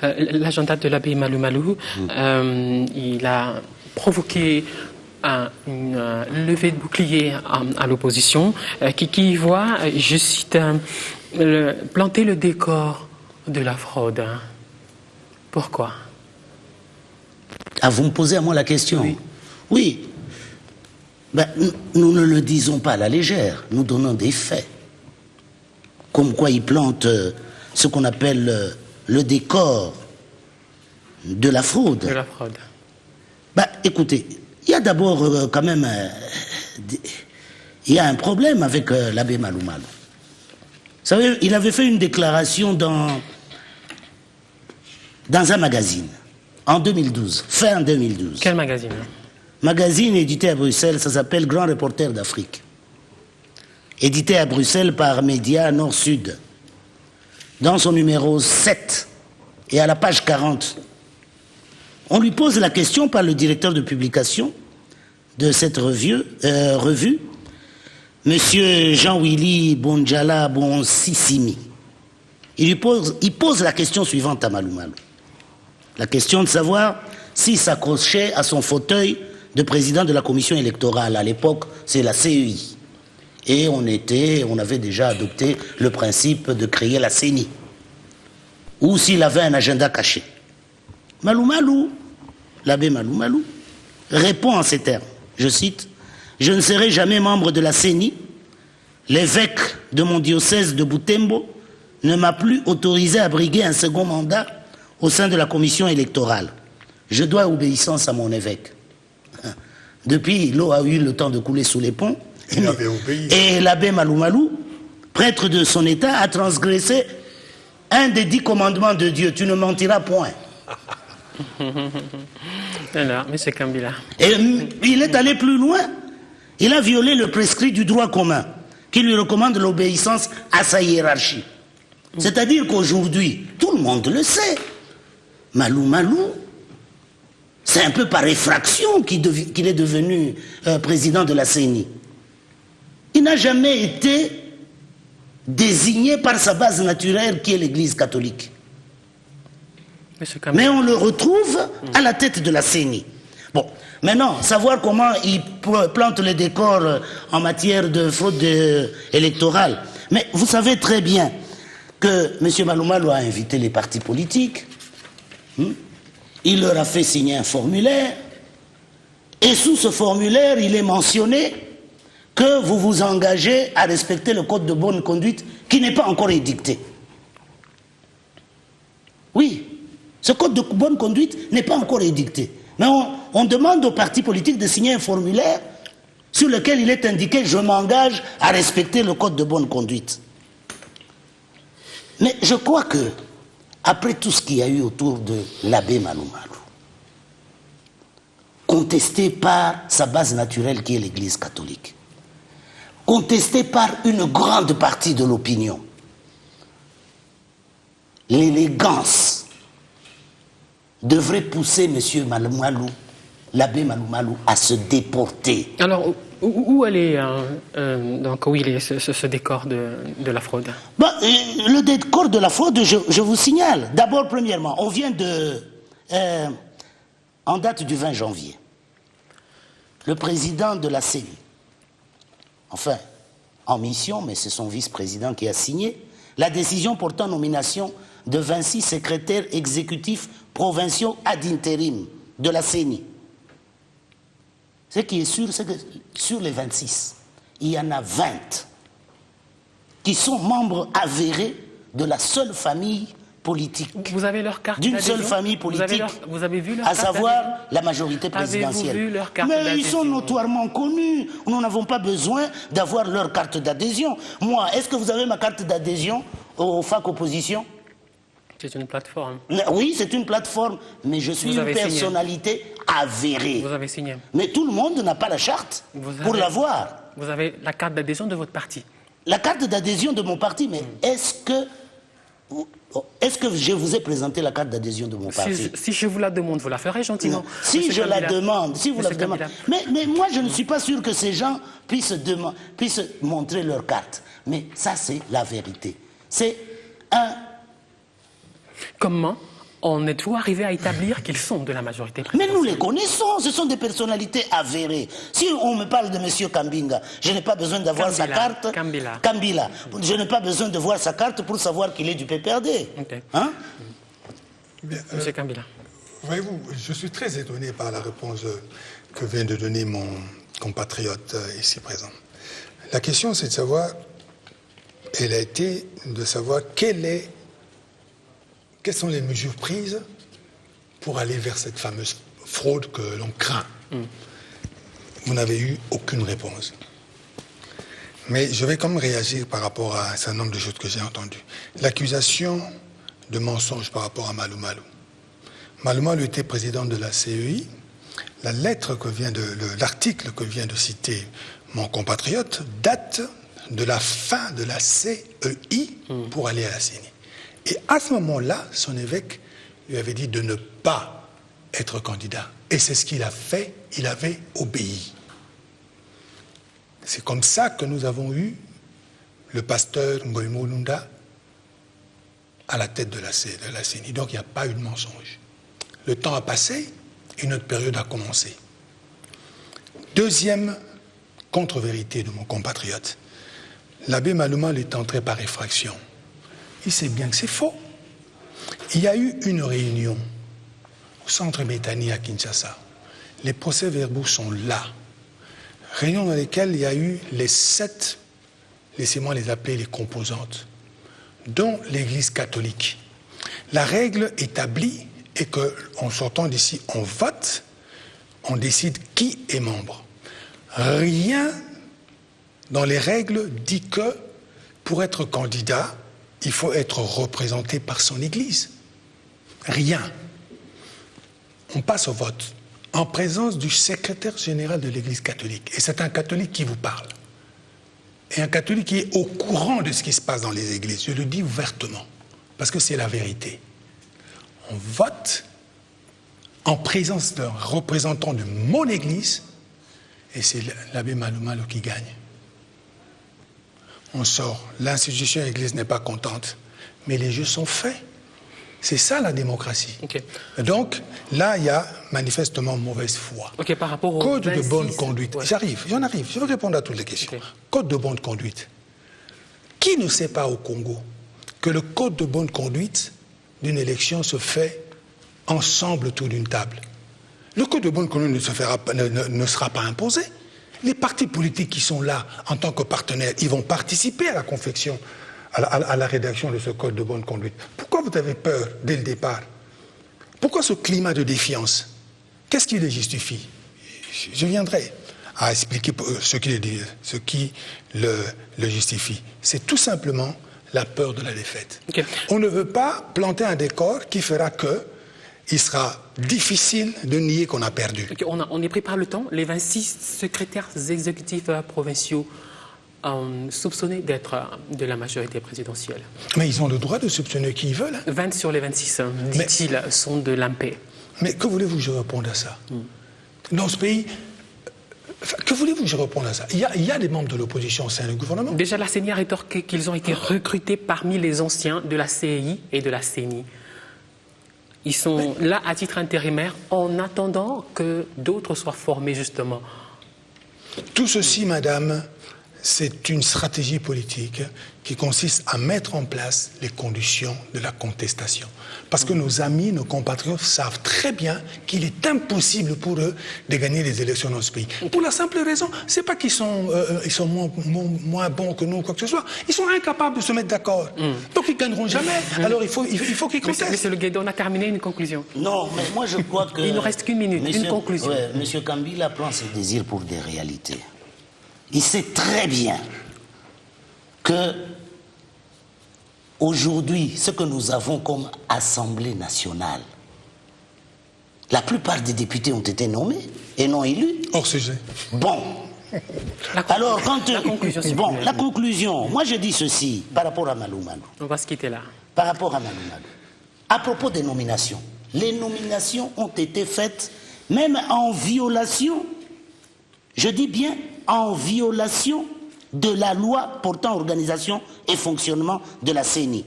l'agenda de l'abbé Malou Malou, il a provoqué une levée de bouclier à l'opposition qui voit, je cite, planter le décor de la fraude. Pourquoi? Ah, vous me posez à moi la question? Oui. Oui. Ben, nous ne le disons pas à la légère, nous donnons des faits. Comme quoi il plante ce qu'on appelle le décor de la fraude. De la fraude. Ben, écoutez, il y a d'abord quand même... il y a un problème avec l'abbé Malou Malou. Vous savez, il avait fait une déclaration dans un magazine, en 2012, fin 2012. Quel magazine? Magazine édité à Bruxelles, ça s'appelle Grand Reporter d'Afrique. Édité à Bruxelles par Média Nord-Sud. Dans son numéro 7 et à la page 40, on lui pose la question par le directeur de publication de cette revue, Monsieur Jean-Willy Bonjala Bonsissimi. Il pose la question suivante à Malou Malou. La question de savoir s'il s'accrochait à son fauteuil de président de la commission électorale. À l'époque, c'est la CEI. Et on avait déjà adopté le principe de créer la CENI. Ou s'il avait un agenda caché. Malou Malou, l'abbé Malou Malou, répond en ces termes. Je cite, « Je ne serai jamais membre de la CENI. L'évêque de mon diocèse de Butembo ne m'a plus autorisé à briguer un second mandat au sein de la commission électorale. Je dois obéissance à mon évêque. » Depuis, l'eau a eu le temps de couler sous les ponts. Et l'abbé Malou Malou, prêtre de son état, a transgressé un des 10 commandements de Dieu. Tu ne mentiras point. Alors, M. Kambila. Et il est allé plus loin. Il a violé le prescrit du droit commun, qui lui recommande l'obéissance à sa hiérarchie. C'est-à-dire qu'aujourd'hui, tout le monde le sait. Malou Malou, c'est un peu par effraction qu'il est devenu président de la CENI. Il n'a jamais été désigné par sa base naturelle qui est l'Église catholique. Mais on le retrouve à la tête de la CENI. Bon, maintenant, savoir comment il plante les décors en matière de fraude électorale. Mais vous savez très bien que M. Malou Malou a invité les partis politiques. Il leur a fait signer un formulaire. Et sous ce formulaire, il est mentionné que vous vous engagez à respecter le code de bonne conduite qui n'est pas encore édicté. Oui, ce code de bonne conduite n'est pas encore édicté. Mais on demande aux partis politiques de signer un formulaire sur lequel il est indiqué « Je m'engage à respecter le code de bonne conduite ». Mais je crois que, après tout ce qu'il y a eu autour de l'abbé Malou Malou, contesté par sa base naturelle qui est l'Église catholique, contesté par une grande partie de l'opinion, l'élégance devrait pousser M. Malou Malou, l'abbé Malou Malou, à se déporter. Alors, où il est ce décor de la fraude? Le décor de la fraude, je vous signale. D'abord, premièrement, on vient en date du 20 janvier. Le président de la CENI, enfin, en mission, mais c'est son vice-président qui a signé, la décision portant nomination de 26 secrétaires exécutifs provinciaux ad intérim de la CENI. Ce qui est sûr, c'est que sur les 26, il y en a 20 qui sont membres avérés de la seule famille politique. Vous avez leur carte d'une seule famille politique, vous avez vu leur à savoir la majorité présidentielle. Avez-vous vu leur carte Mais ils sont notoirement connus. Nous n'avons pas besoin d'avoir leur carte d'adhésion. Moi, est-ce que vous avez ma carte d'adhésion au FAC Opposition? C'est une plateforme. Oui, c'est une plateforme, mais je suis une personnalité avérée. Vous avez signé. Mais tout le monde n'a pas la charte pour l'avoir. Vous avez la carte d'adhésion de votre parti. La carte d'adhésion de mon parti, mais est-ce que je vous ai présenté la carte d'adhésion de mon parti? Si je vous la demande, vous la ferez gentiment. Si je la demande, si vous la demandez. Mais moi, je ne suis pas sûr que ces gens puissent montrer leur carte. Mais ça, c'est la vérité. C'est un... Comment on est toujours arrivé à établir qu'ils sont de la majorité Mais présidentielle. nous les connaissons, ce sont des personnalités avérées. Si on me parle de M. Kambinga, je n'ai pas besoin d'avoir sa carte. Kambila. Je n'ai pas besoin de voir sa carte pour savoir qu'il est du PPRD. Ok. Hein? Bien, M. Kambila. Voyez-vous, je suis très étonné par la réponse que vient de donner mon compatriote ici présent. La question, c'est de savoir, elle a été de savoir quelles sont les mesures prises pour aller vers cette fameuse fraude que l'on craint. Vous n'avez eu aucune réponse. Mais je vais quand même réagir par rapport à un certain nombre de choses que j'ai entendues. L'accusation de mensonge par rapport à Malou Malou. Malou Malou était président de la CEI. La lettre l'article que vient de citer mon compatriote date de la fin de la CEI pour aller à la CENI. Et à ce moment-là, son évêque lui avait dit de ne pas être candidat. Et c'est ce qu'il a fait, il avait obéi. C'est comme ça que nous avons eu le pasteur Ngoïmo Lunda à la tête de la CENI. Donc il n'y a pas eu de mensonge. Le temps a passé, une autre période a commencé. Deuxième contre-vérité de mon compatriote. L'abbé Malou Malou est entré par effraction. Il sait bien que c'est faux. Il y a eu une réunion au centre Bethany à Kinshasa. Les procès-verbaux sont là. Réunion dans laquelle il y a eu les 7, laissez-moi les appeler les composantes, dont l'Église catholique. La règle établie est qu'en sortant d'ici, on vote, on décide qui est membre. Rien dans les règles dit que pour être candidat, il faut être représenté par son Église. Rien. On passe au vote en présence du secrétaire général de l'Église catholique. Et c'est un catholique qui vous parle. Et un catholique qui est au courant de ce qui se passe dans les églises. Je le dis ouvertement, parce que c'est la vérité. On vote en présence d'un représentant de mon Église, et c'est l'abbé Malou Malou qui gagne. On sort, l'institution Église n'est pas contente, mais les jeux sont faits. C'est ça la démocratie. Okay. Donc, là, il y a manifestement mauvaise foi. Okay, par rapport au Code 26, de bonne conduite. Ouais. J'en arrive. Je veux répondre à toutes les questions. Okay. Code de bonne conduite. Qui ne sait pas au Congo que le code de bonne conduite d'une élection se fait ensemble autour d'une table? Le code de bonne conduite ne sera pas imposé. Les partis politiques qui sont là en tant que partenaires, ils vont participer à la confection, à la rédaction de ce code de bonne conduite. Pourquoi vous avez peur dès le départ? Pourquoi ce climat de défiance? Qu'est-ce qui le justifie? Je viendrai à expliquer ce qui le justifie. C'est tout simplement la peur de la défaite. Okay. On ne veut pas planter un décor qui fera qu'il sera difficile de nier qu'on a perdu. Okay, on est pris par le temps. Les 26 secrétaires exécutifs provinciaux soupçonnés d'être de la majorité présidentielle. Mais ils ont le droit de soupçonner qui ils veulent. 20 sur les 26, dit-il, sont de l'AMP. Mais que voulez-vous que je réponde à ça? Dans ce pays, que voulez-vous que je réponde à ça? Il y a des membres de l'opposition au sein du gouvernement. Déjà, la CENI a rétorqué qu'ils ont été recrutés parmi les anciens de la CEI et de la CENI. Ils sont là à titre intérimaire en attendant que d'autres soient formés, justement. Tout ceci, madame, c'est une stratégie politique qui consiste à mettre en place les conditions de la contestation. Parce que nos amis, nos compatriotes savent très bien qu'il est impossible pour eux de gagner les élections dans ce pays. Pour la simple raison, c'est pas qu'ils sont, moins bons que nous ou quoi que ce soit. Ils sont incapables de se mettre d'accord. Donc ils gagneront jamais. Alors il faut qu'ils contestent. Monsieur Le Guédon, on a terminé une conclusion. Non, mais moi je crois que... Il ne reste qu'une minute, une conclusion. Ouais, Monsieur Kambila prend ses désirs pour des réalités. Il sait très bien que aujourd'hui, ce que nous avons comme Assemblée nationale, la plupart des députés ont été nommés et non élus. Hors sujet. Bon. Alors, la conclusion, moi je dis ceci par rapport à Malou Malou. On va se quitter là. Par rapport à Malou Malou. À propos des nominations, les nominations ont été faites même en violation, je dis bien en violation de la loi portant organisation et fonctionnement de la CENI.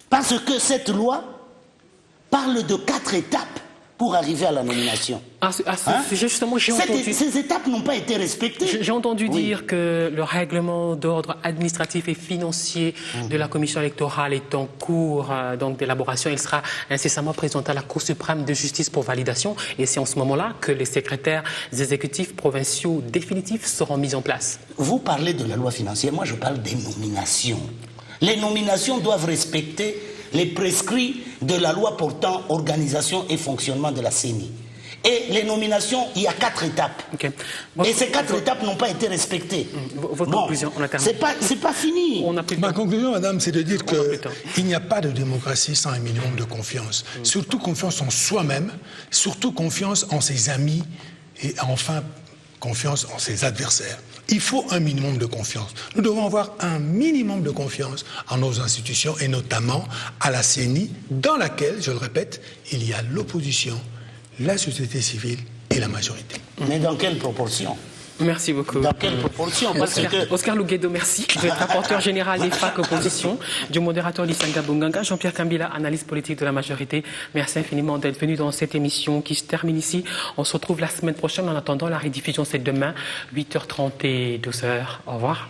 Parce que cette loi parle de 4 étapes pour arriver à la nomination. À ce sujet, justement, j'ai entendu... Ces étapes n'ont pas été respectées. J'ai entendu dire que le règlement d'ordre administratif et financier de la commission électorale est en cours d'élaboration. Il sera incessamment présenté à la Cour suprême de justice pour validation. Et c'est en ce moment-là que les secrétaires exécutifs provinciaux définitifs seront mis en place. Vous parlez de la loi financière, moi je parle des nominations. Les nominations doivent respecter les prescrits de la loi portant organisation et fonctionnement de la CENI. Et les nominations, il y a 4 étapes. Okay. Et ces 4 étapes n'ont pas été respectées. Votre conclusion, on a terminé. C'est pas fini. Ma conclusion, madame, c'est de dire qu'il n'y a pas de démocratie sans un minimum de confiance. Surtout confiance en soi-même, surtout confiance en ses amis et enfin confiance en ses adversaires. Il faut un minimum de confiance. Nous devons avoir un minimum de confiance en nos institutions et notamment à la CENI, dans laquelle, je le répète, il y a l'opposition, la société civile et la majorité. Mais dans quelle proportion? Merci beaucoup. Dans quelle proportion? Oscar Louguedo, merci. Vous êtes rapporteur général des FAC Opposition, du modérateur Lissanga Bunganga, Jean-Pierre Kambila, analyste politique de la majorité. Merci infiniment d'être venu dans cette émission qui se termine ici. On se retrouve la semaine prochaine. En attendant, la rediffusion, c'est demain, 8h30 et 12h. Au revoir.